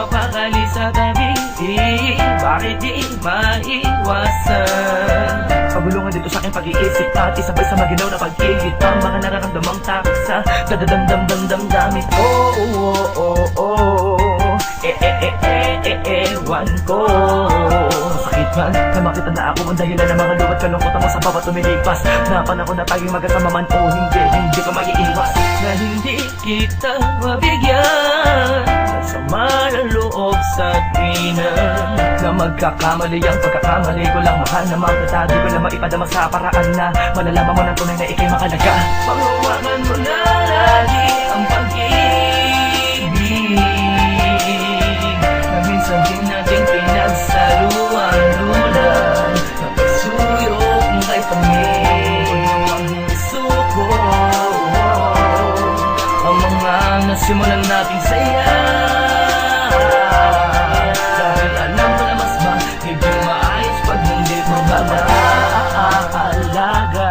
mapakali sa tabi, bakit di maiwasan? Pagulungan dito sa aking pag-iisip at isabay sa maginaw na pag-igit ang mga nararamdamang takot sa dadadamdam-damdamdamit. Ewan ko. Sakit man na makita na ako ang dahilan ng mga luwat kalungkutan mo sa bawat tumilipas. Na panahon na tayong magkasama man o hindi ko maiiwas na hindi kita mabigyan. Sama ng loob sa tina na magkakamali ang pagkakamali ko lang. Mahal na kita, di ko lang maipadama sa paraan na malalaman mo ng tunay na ikay makalaga. Panghawakan mo na lagi ang pag-ibig na minsan din natin pinagsaluan lulan na pagsuyok kay Panginoon ang suko. Ang mga nasimulan nating saya, dahil alam ko na mas magiging maayos pag nandito ka na. Aalaga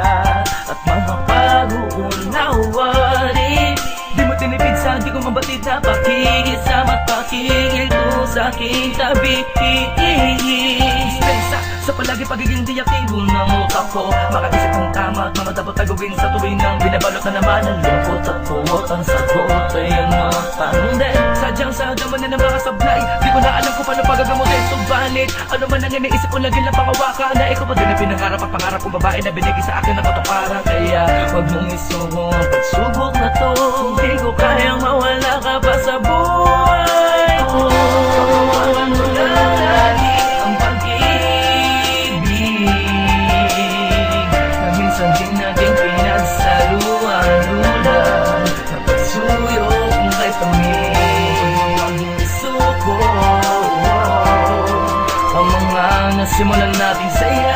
at mga pag-uunawarin, di mo tinipid sa di ko mabatid na pakikisama at pakikito sa aking tabi. Dispensa sa palagi pagiging diaktibo ng utak ko, makaisip ng tama at mga dapat gawin sa tuwing nang binabalot na naman ang lungkot at puwot. Ang sagot ay ang mga tanong din, sadyang sa daman na ng mga sablay. Di ko na alam kung paano pagagamutin. Subalit ano man ang iniisip ko, lagi lang pangawakan na ikaw pa din ang pinangarap at pangarap kong babae na binigay sa akin ng katuparan. Kaya wag mong isuko ang pagsubok na to, hindi ko kayang mawala ka pa sa buhay ko. Pagkawalan mo na lagi ang pag-ibig na minsan din natin pinagsaluan lulan na pagsuyok kay Panginoon ang suko. Ang mga nasimulan nating saya,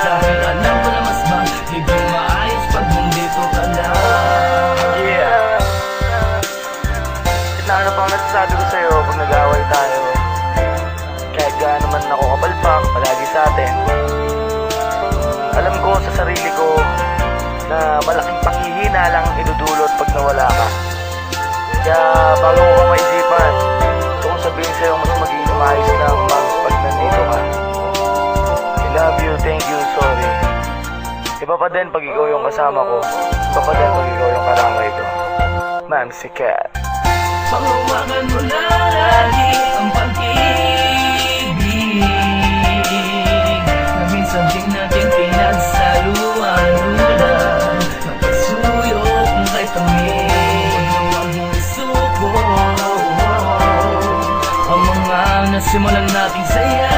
dahil alam ko na mas magiging maayos pag nandito ka lang. Yeah. At na ano pang nasasabi ko sa'yo pag nag-away tayo, kahit gaano man ako kapalpak palagi sa atin, alam ko sa sarili ko na malaking panghihina lang ang idudulot pag nawala ka. Kaya bago ko ka maisipan, gusto kong sabihin sa'yo mas magiging maayos lang pag nandito ka. I love you, thank you, sorry. Iba pa din pag ikaw yung kasama ko, iba pa din pag ikaw yung karangay ko. Mamsi Cat. Panghawakan mo na lagi ang pag-ibig na minsan din natin pinagsaluan lulan na pagsuyok kay Panginoon ang suko. Ang mga nasimulan nating saya,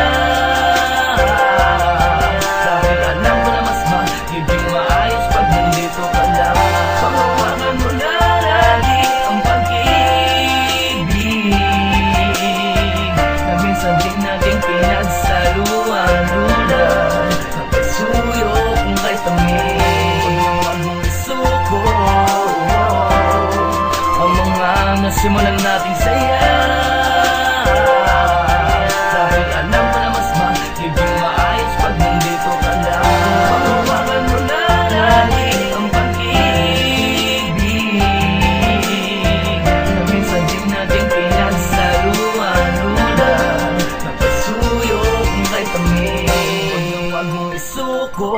dahil alam ko na mas magiging maayos pag nandito ka lang. Panghawakan mo na lagi ang pag-ibig na minsan din natin pinagsaluan lulan na pagsuyok kay Panginoon ang suko. Ang mga nasimulan nating saya, dahil alam ko na mas magiging maayos pag nandito ka lang. Panghawakan mo na lagi ang pag-ibig na minsan din natin pinagsaluan lulan na pagsuyok kay Panginoon ang suko.